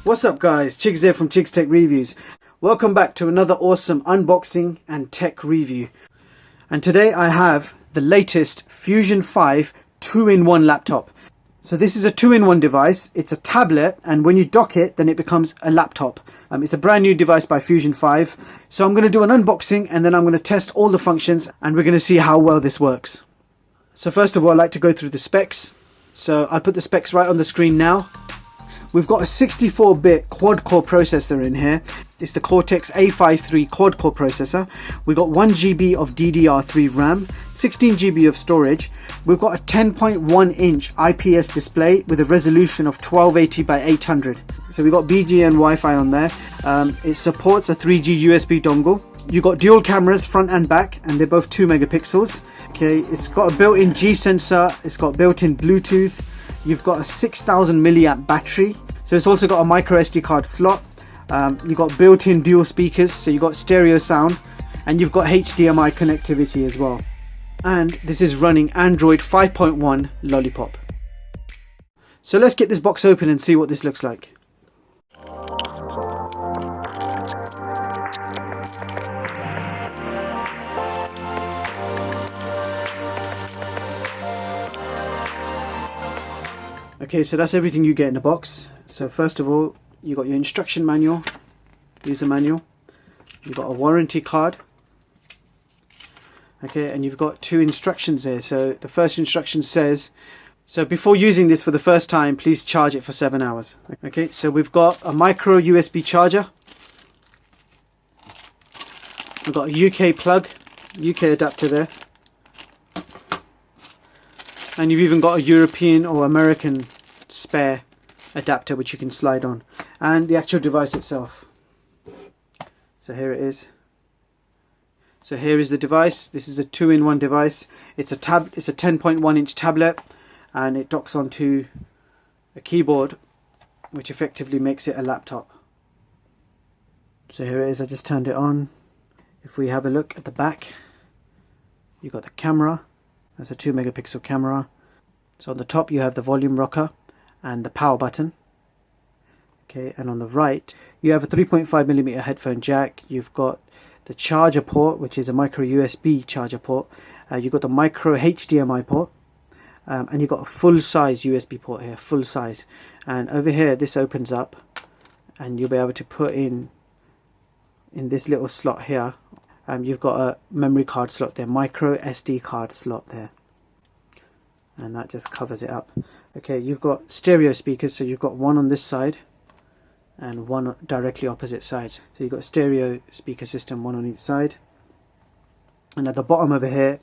What's up guys, Chigs here from Chigs Tech Reviews. Welcome back to another awesome unboxing and tech review. And today I have the latest Fusion 5 2-in-1 laptop. So this is a 2-in-1 device. It's a tablet, and when you dock it then it becomes a laptop. It's a brand new device by Fusion 5. So I'm going to do an unboxing and then I'm going to test all the functions and we're going to see how well this works. So first of all, I'd like to go through the specs. So I'll put the specs right on the screen now. We've got a 64-bit quad-core processor in here. It's the Cortex A53 quad-core processor. We've got 1 GB of DDR3 RAM, 16 GB of storage. We've got a 10.1-inch IPS display with a resolution of 1280 by 800. So we've got BGN Wi-Fi on there. It supports a 3G USB dongle. You've got dual cameras, front and back, and they're both 2 megapixels. Okay, it's got a built-in G sensor. It's got built-in Bluetooth. You've got a 6000 milliamp battery. So it's also got a microSD card slot. You've got built-in dual speakers, so you've got stereo sound, and you've got HDMI connectivity as well. And this is running Android 5.1 Lollipop. So let's get this box open and see what this looks like. Okay, so that's everything you get in the box. So first of all, you got your instruction manual, user manual. You've got a warranty card. Okay, and you've got 2 instructions there. So the first instruction says, so before using this for the first time, please charge it for 7 hours. Okay, so we've got a micro USB charger. We've got a UK plug, UK adapter there. And you've even got a European or American spare adapter which you can slide on, and the actual device itself. So here it is. So here is the device. This is a 2-in-1 device. It's a 10.1-inch tablet, and it docks onto a keyboard which effectively makes it a laptop. So here it is. I just turned it on. If we have a look at the back, you've got the camera. That's a 2 megapixel camera. So on the top you have the volume rocker and the power button. Okay, and on the right you have a 3.5mm headphone jack. You've got the charger port, which is a micro USB charger port. You've got the micro HDMI port, and you've got a full-size USB port here, full size. And over here this opens up, and you'll be able to put in this little slot here. You've got a memory card slot there, micro SD card slot there, and that just covers it up. Okay, you've got stereo speakers, so you've got one on this side and one directly opposite sides. So you've got stereo speaker system, one on each side. And at the bottom over here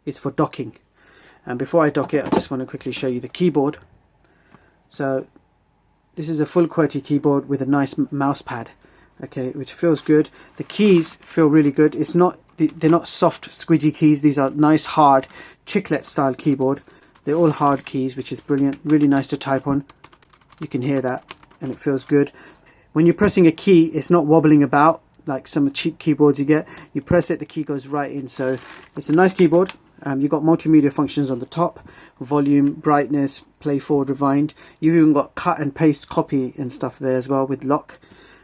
is for docking. And before I dock it, I just want to quickly show you the keyboard. So this is a full QWERTY keyboard with a nice mouse pad. Okay, which feels good. The keys feel really good. They're not soft squidgy keys. These are nice hard chiclet style keyboard. They're all hard keys, which is brilliant. Really nice to type on. You can hear that, and it feels good. When you're pressing a key, it's not wobbling about like some cheap keyboards you get. You press it, the key goes right in. So it's a nice keyboard. You've got multimedia functions on the top: volume, brightness, play forward, rewind. You've even got cut and paste, copy and stuff there as well with lock.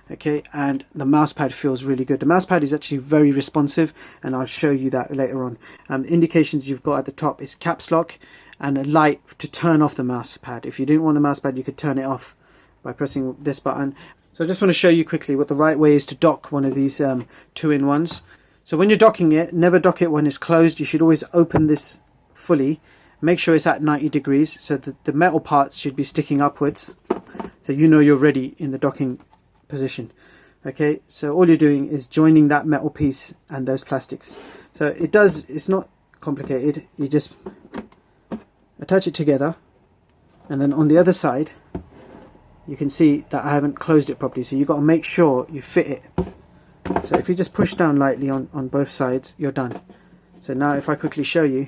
Okay, and the mouse pad feels really good. The mouse pad is actually very responsive, and I'll show you that later on. Indications you've got at the top is caps lock and a light to turn off the mouse pad. If you didn't want the mouse pad, you could turn it off by pressing this button. So I just want to show you quickly what the right way is to dock one of these 2-in-1s. So when you're docking it, never dock it when it's closed. You should always open this fully. Make sure it's at 90 degrees, so that the metal parts should be sticking upwards, so you know you're ready in the docking position. Okay, so all you're doing is joining that metal piece and those plastics. So it's not complicated. You just attach it together, and then on the other side you can see that I haven't closed it properly, so you've got to make sure you fit it. So if you just push down lightly on both sides, you're done. So now if I quickly show you,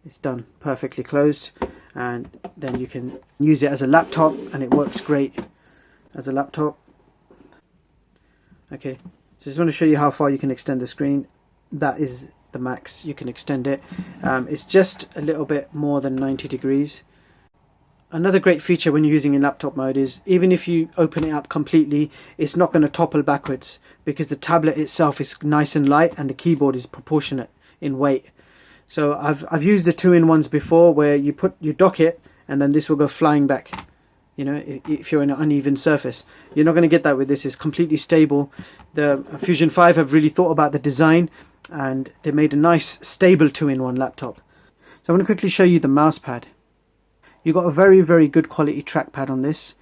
it's done, perfectly closed, and then you can use it as a laptop, and it works great as a laptop. Okay, so just want to show you how far you can extend the screen. That is the max you can extend it. It's just a little bit more than 90 degrees. Another great feature when you're using in laptop mode is even if you open it up completely, it's not going to topple backwards because the tablet itself is nice and light and the keyboard is proportionate in weight. So I've used the 2-in-1s before where you dock it and then this will go flying back. You know, if you're in an uneven surface, you're not going to get that with this. It's completely stable. The Fusion 5 have really thought about the design and they made a nice stable 2-in-1 laptop. So I'm going to quickly show you the mouse pad. You've got a very good quality trackpad on this.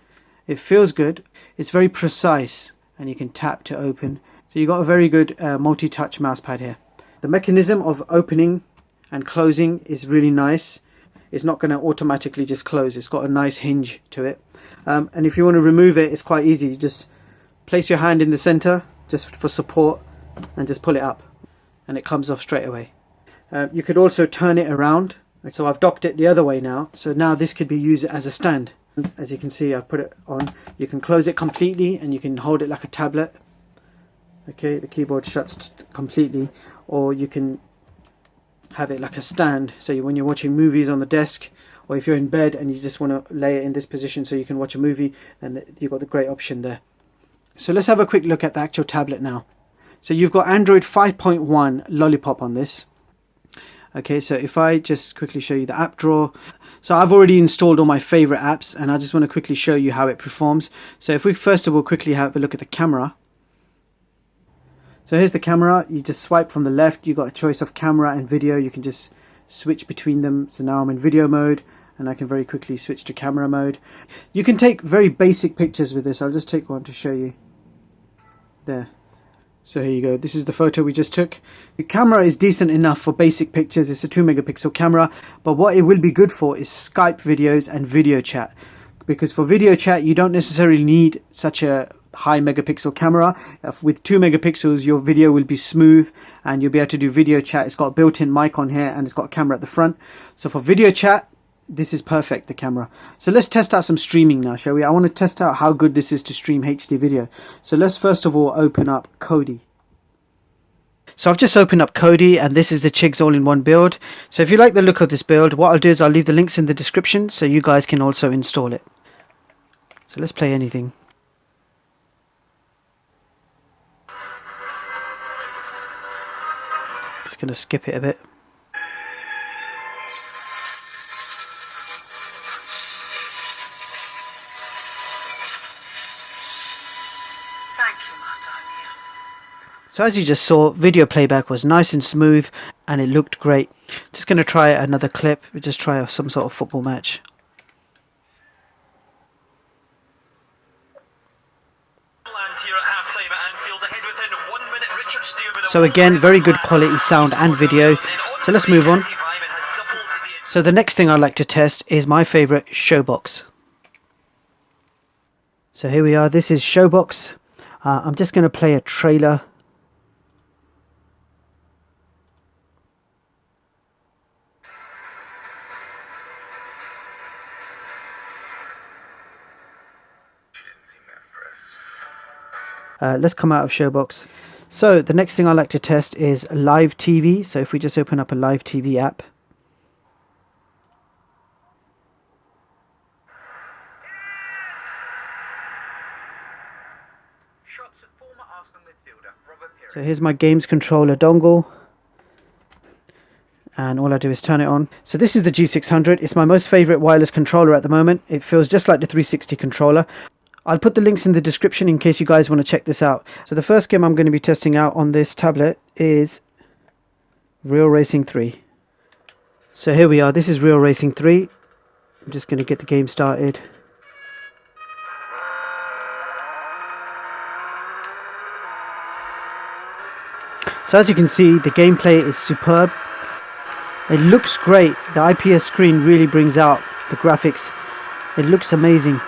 It feels good. It's very precise and you can tap to open. So you've got a very good multi-touch mouse pad here. The mechanism of opening and closing is really nice. It's not going to automatically just close. It's got a nice hinge to it. And if you want to remove it, it's quite easy. You just place your hand in the center just for support and just pull it up and it comes off straight away. You could also turn it around. So I've docked it the other way now. So now this could be used as a stand. As you can see, I've put it on. You can close it completely and you can hold it like a tablet. Okay, the keyboard shuts completely. Or you can have it like a stand. So when you're watching movies on the desk, or if you're in bed and you just want to lay it in this position so you can watch a movie, then you've got the great option there. So let's have a quick look at the actual tablet now. So you've got Android 5.1 Lollipop on this. Okay, so if I just quickly show you the app drawer. So I've already installed all my favorite apps and I just want to quickly show you how it performs. So if we first of all quickly have a look at the camera. So here's the camera. You just swipe from the left. You've got a choice of camera and video. You can just switch between them. So now I'm in video mode and I can very quickly switch to camera mode. You can take very basic pictures with this. I'll just take one to show you. There. So here you go. This is the photo we just took. The camera is decent enough for basic pictures. It's a 2-megapixel camera. But what it will be good for is Skype videos and video chat. Because for video chat, you don't necessarily need such a high megapixel camera. With 2 megapixels, your video will be smooth and you'll be able to do video chat. It's got a built-in mic on here and it's got a camera at the front. So for video chat, this is perfect, the camera. So let's test out some streaming now, shall we? I want to test out how good this is to stream HD video. So let's first of all open up Kodi. So I've just opened up Kodi and this is the Chigs all-in-one build. So if you like the look of this build, what I'll do is I'll leave the links in the description so you guys can also install it. So let's play anything. Just going to skip it a bit. So as you just saw, video playback was nice and smooth and it looked great. Just going to try another clip. We'll just try some sort of football match. So again, very good quality sound and video. So let's move on. So the next thing I'd like to test is my favorite, Showbox. So here we are. This is Showbox. I'm just going to play a trailer. Let's come out of Showbox. So the next thing I like to test is live TV. So if we just open up a live TV app. So here's my games controller dongle. And all I do is turn it on. So this is the G600. It's my most favorite wireless controller at the moment. It feels just like the 360 controller. I'll put the links in the description in case you guys want to check this out. So the first game I'm going to be testing out on this tablet is Real Racing 3. So here we are. This is Real Racing 3. I'm just going to get the game started. So as you can see, the gameplay is superb. It looks great. The IPS screen really brings out the graphics. It looks amazing.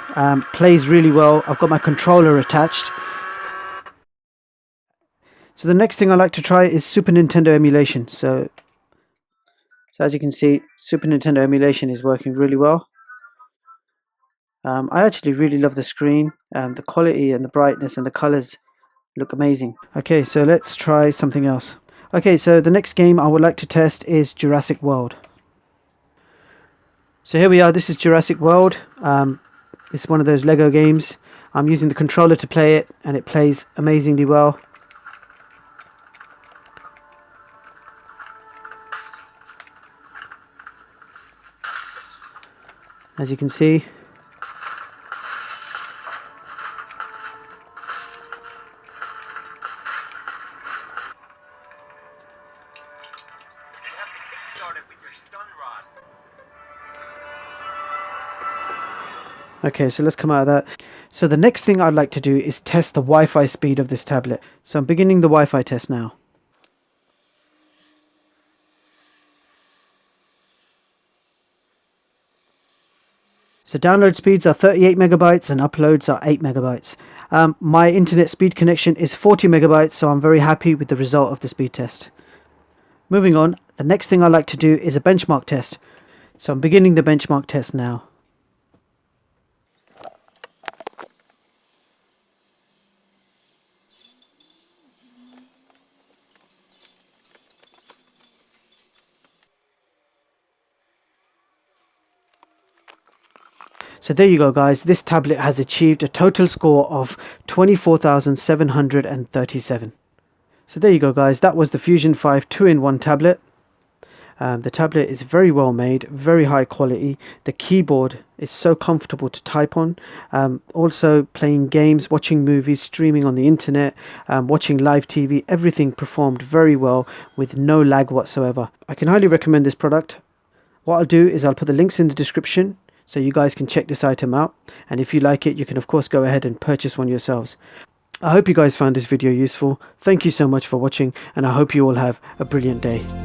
Plays really well. I've got my controller attached. So the next thing I like to try is Super Nintendo emulation. So as you can see, Super Nintendo emulation is working really well. I actually really love the screen. The quality and the brightness and the colors look amazing. Okay, so let's try something else. Okay, so the next game I would like to test is Jurassic World. So here we are, this is Jurassic World. It's one of those Lego games. I'm using the controller to play it, and it plays amazingly well. As you can see. Okay, so let's come out of that. So the next thing I'd like to do is test the Wi-Fi speed of this tablet. So I'm beginning the Wi-Fi test now. So download speeds are 38 megabytes and uploads are 8 megabytes. My internet speed connection is 40 megabytes, so I'm very happy with the result of the speed test. Moving on, the next thing I like to do is a benchmark test. So I'm beginning the benchmark test now. So there you go guys, this tablet has achieved a total score of 24,737. So there you go guys, that was the Fusion5 2-in-1 tablet. The tablet is very well made, very high quality. The keyboard is so comfortable to type on. Also playing games, watching movies, streaming on the internet, watching live TV, everything performed very well with no lag whatsoever. I can highly recommend this product. What I'll do is I'll put the links in the description so you guys can check this item out, and if you like it you can of course go ahead and purchase one yourselves. I hope you guys found this video useful. Thank you so much for watching, and I hope you all have a brilliant day.